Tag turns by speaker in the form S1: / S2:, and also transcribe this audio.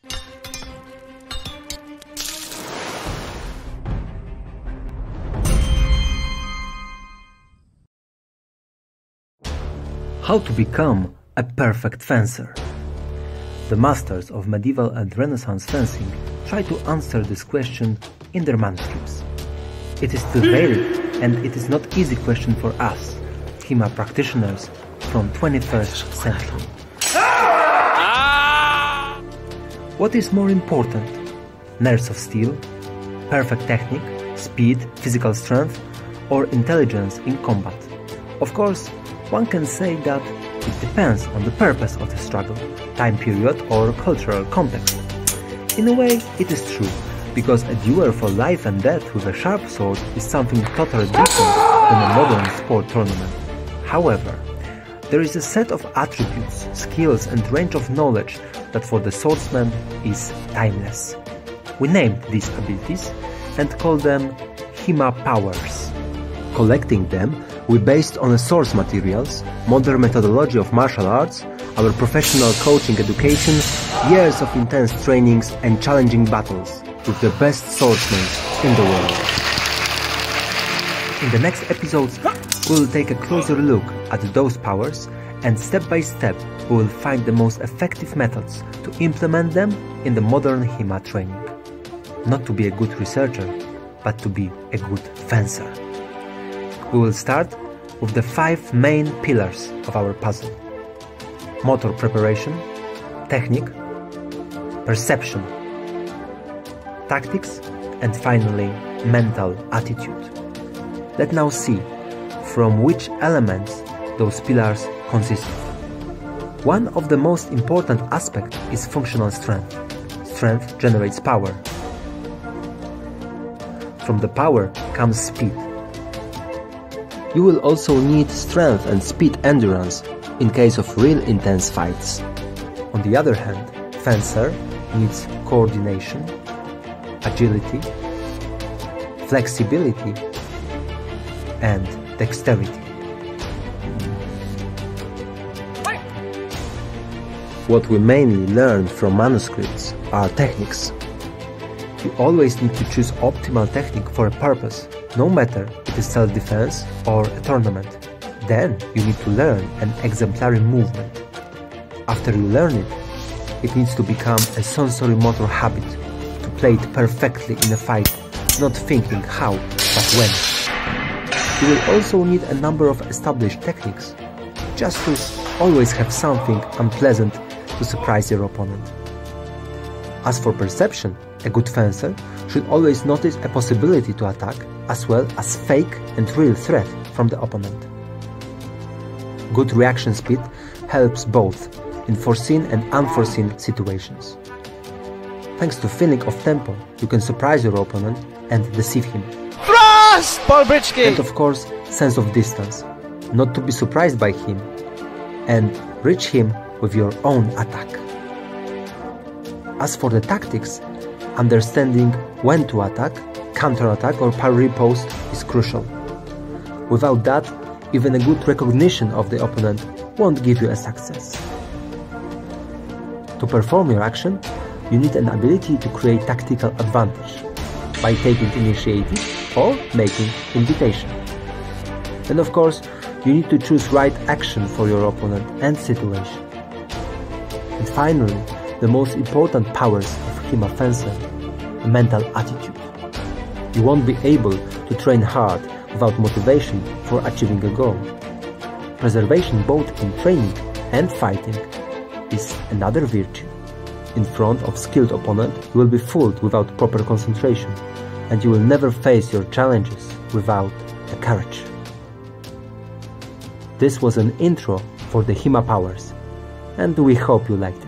S1: How to become a perfect fencer? The masters of medieval and Renaissance fencing try to answer this question in their manuscripts. It is still varied, and it is not easy question for us, HEMA practitioners from 21st century. What is more important? Nerves of steel, perfect technique, speed, physical strength, or intelligence in combat? Of course, one can say that it depends on the purpose of the struggle, time period or cultural context. In a way, it is true, because a duel for life and death with a sharp sword is something totally different than a modern sport tournament. However, there is a set of attributes, skills and range of knowledge that for the swordsman is timeless. We named these abilities and call them HEMA powers. Collecting them, we based on the source materials, modern methodology of martial arts, our professional coaching education, years of intense trainings and challenging battles with the best swordsmen in the world. In the next episodes, we will take a closer look at those powers, and step by step we will find the most effective methods to implement them in the modern HEMA training. Not to be a good researcher, but to be a good fencer. We will start with the 5 main pillars of our puzzle: motor preparation, technique, perception, tactics, and finally mental attitude. Let's now see from which elements those pillars consist of. One of the most important aspects is functional strength. Strength generates power. From the power comes speed. You will also need strength and speed endurance in case of real intense fights. On the other hand, fencer needs coordination, agility, flexibility, and dexterity. What we mainly learn from manuscripts are techniques. You always need to choose optimal technique for a purpose, no matter if it is self-defense or a tournament. Then you need to learn an exemplary movement. After you learn it, it needs to become a sensory motor habit to play it perfectly in a fight, not thinking how, but when. You will also need a number of established techniques, just to always have something unpleasant to surprise your opponent. As for perception, a good fencer should always notice a possibility to attack, as well as fake and real threat from the opponent. Good reaction speed helps both in foreseen and unforeseen situations. Thanks to feeling of tempo, you can surprise your opponent and deceive him.
S2: Thrust!
S1: And of course, sense of distance, not to be surprised by him, and reach him with your own attack. As for the tactics, understanding when to attack, counterattack or parry post is crucial. Without that, even a good recognition of the opponent won't give you a success. To perform your action, you need an ability to create tactical advantage by taking initiative or making invitation. And of course, you need to choose right action for your opponent and situation. And finally, the most important powers of HEMA fencer, a mental attitude. You won't be able to train hard without motivation for achieving a goal. Preservation both in training and fighting is another virtue. In front of skilled opponent, you will be fooled without proper concentration, and you will never face your challenges without the courage. This was an intro for the HEMA powers, and we hope you liked it.